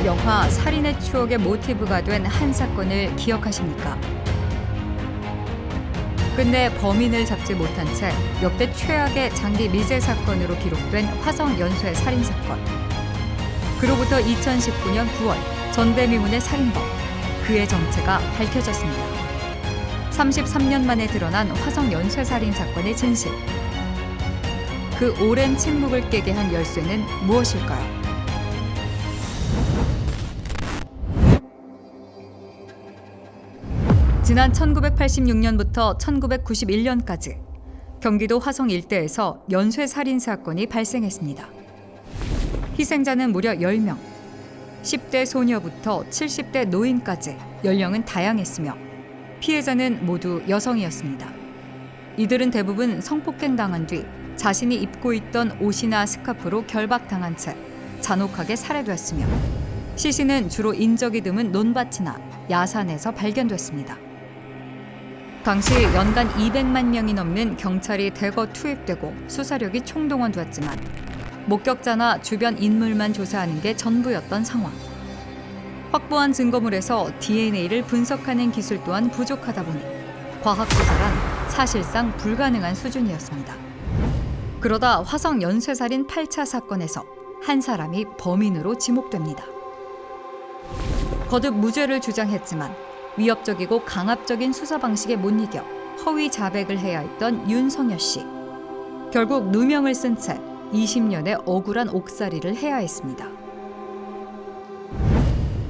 영화 살인의 추억의 모티브가 된 한 사건을 기억하십니까? 끝내 범인을 잡지 못한 채 역대 최악의 장기 미제 사건으로 기록된 화성 연쇄 살인 사건. 그로부터 2019년 9월 전대미문의 살인범, 그의 정체가 밝혀졌습니다. 33년 만에 드러난 화성 연쇄 살인 사건의 진실. 그 오랜 침묵을 깨게 한 열쇠는 무엇일까요? 지난 1986년부터 1991년까지 경기도 화성 일대에서 연쇄 살인 사건이 발생했습니다. 희생자는 무려 10명, 10대 소녀부터 70대 노인까지 연령은 다양했으며 피해자는 모두 여성이었습니다. 이들은 대부분 성폭행 당한 뒤 자신이 입고 있던 옷이나 스카프로 결박당한 채 잔혹하게 살해됐으며 시신은 주로 인적이 드문 논밭이나 야산에서 발견됐습니다. 당시 연간 200만 명이 넘는 경찰이 대거 투입되고 수사력이 총동원됐지만 목격자나 주변 인물만 조사하는 게 전부였던 상황. 확보한 증거물에서 DNA를 분석하는 기술 또한 부족하다 보니 과학수사란 사실상 불가능한 수준이었습니다. 그러다 화성 연쇄살인 8차 사건에서 한 사람이 범인으로 지목됩니다. 거듭 무죄를 주장했지만 위협적이고 강압적인 수사 방식에 못 이겨 허위 자백을 해야 했던 윤성여 씨. 결국 누명을 쓴 채 20년의 억울한 옥살이를 해야 했습니다.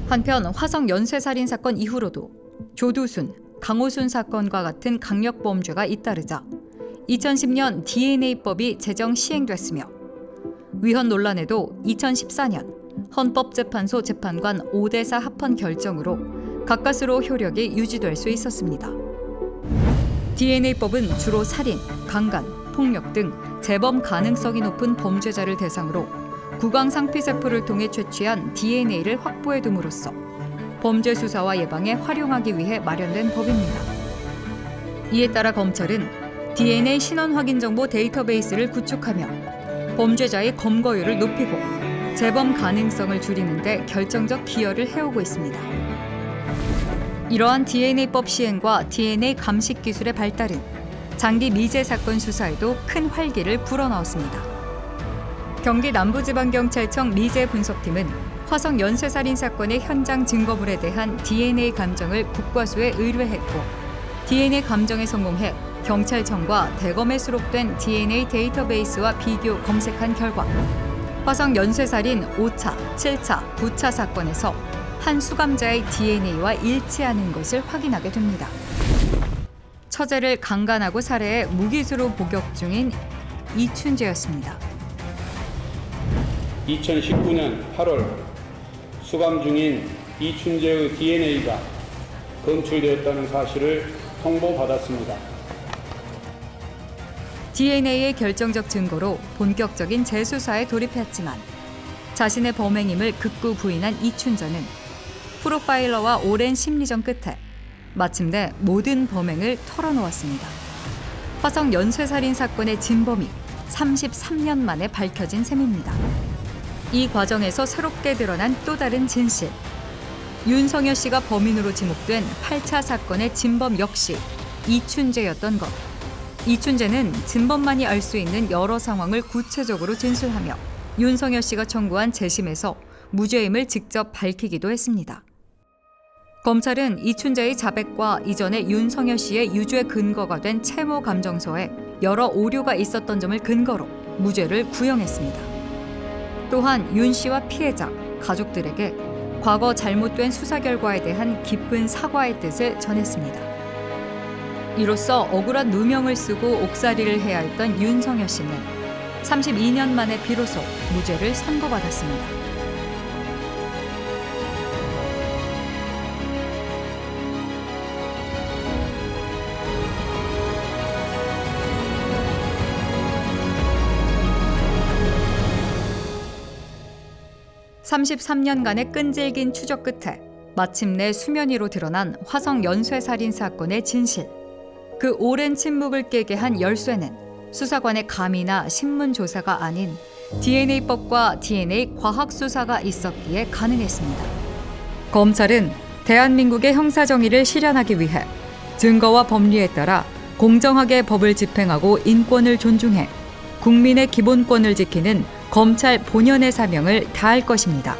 한편 화성 연쇄살인 사건 이후로도 조두순, 강호순 사건과 같은 강력범죄가 잇따르자 2010년 DNA법이 제정 시행됐으며 위헌 논란에도 2014년 헌법재판소 재판관 5대4 합헌 결정으로 가까스로 효력이 유지될 수 있었습니다. DNA법은 주로 살인, 강간, 폭력 등 재범 가능성이 높은 범죄자를 대상으로 구강상피세포를 통해 채취한 DNA를 확보해 둠으로써 범죄 수사와 예방에 활용하기 위해 마련된 법입니다. 이에 따라 검찰은 DNA 신원 확인 정보 데이터베이스를 구축하며 범죄자의 검거율을 높이고 재범 가능성을 줄이는 데 결정적 기여를 해오고 있습니다. 이러한 DNA법 시행과 DNA 감식 기술의 발달은 장기 미제 사건 수사에도 큰 활기를 불어넣었습니다. 경기 남부지방경찰청 미제 분석팀은 화성 연쇄살인 사건의 현장 증거물에 대한 DNA 감정을 국과수에 의뢰했고 DNA 감정에 성공해 경찰청과 대검에 수록된 DNA 데이터베이스와 비교 검색한 결과 화성 연쇄살인 5차, 7차, 9차 사건에서 한 수감자의 DNA와 일치하는 것을 확인하게 됩니다. 처제를 강간하고 살해해 무기수로 복역 중인 이춘재였습니다. 2019년 8월 수감 중인 이춘재의 DNA가 검출되었다는 사실을 통보받았습니다. DNA의 결정적 증거로 본격적인 재수사에 돌입했지만 자신의 범행임을 극구 부인한 이춘재는 프로파일러와 오랜 심리전 끝에 마침내 모든 범행을 털어놓았습니다. 화성 연쇄살인 사건의 진범이 33년 만에 밝혀진 셈입니다. 이 과정에서 새롭게 드러난 또 다른 진실. 윤성여 씨가 범인으로 지목된 8차 사건의 진범 역시 이춘재였던 것. 이춘재는 진범만이 알 수 있는 여러 상황을 구체적으로 진술하며 윤성여 씨가 청구한 재심에서 무죄임을 직접 밝히기도 했습니다. 검찰은 이춘재의 자백과 이전에 윤성여 씨의 유죄 근거가 된 채모 감정서에 여러 오류가 있었던 점을 근거로 무죄를 구형했습니다. 또한 윤 씨와 피해자, 가족들에게 과거 잘못된 수사 결과에 대한 깊은 사과의 뜻을 전했습니다. 이로써 억울한 누명을 쓰고 옥살이를 해야 했던 윤성여 씨는 32년 만에 비로소 무죄를 선고받았습니다. (33년간의) 끈질긴 추적 끝에 마침내 수면 위로 드러난 화성 연쇄살인 사건의 진실. 그 오랜 침묵을 깨게 한 열쇠는 수사관의 감이나 신문 조사가 아닌 DNA법과 DNA 과학 수사가 있었기에 가능했습니다. 검찰은 대한민국의 형사정의를 실현하기 위해 증거와 법리에 따라 공정하게 법을 집행하고 인권을 존중해 국민의 기본권을 지키는 검찰 본연의 사명을 다할 것입니다.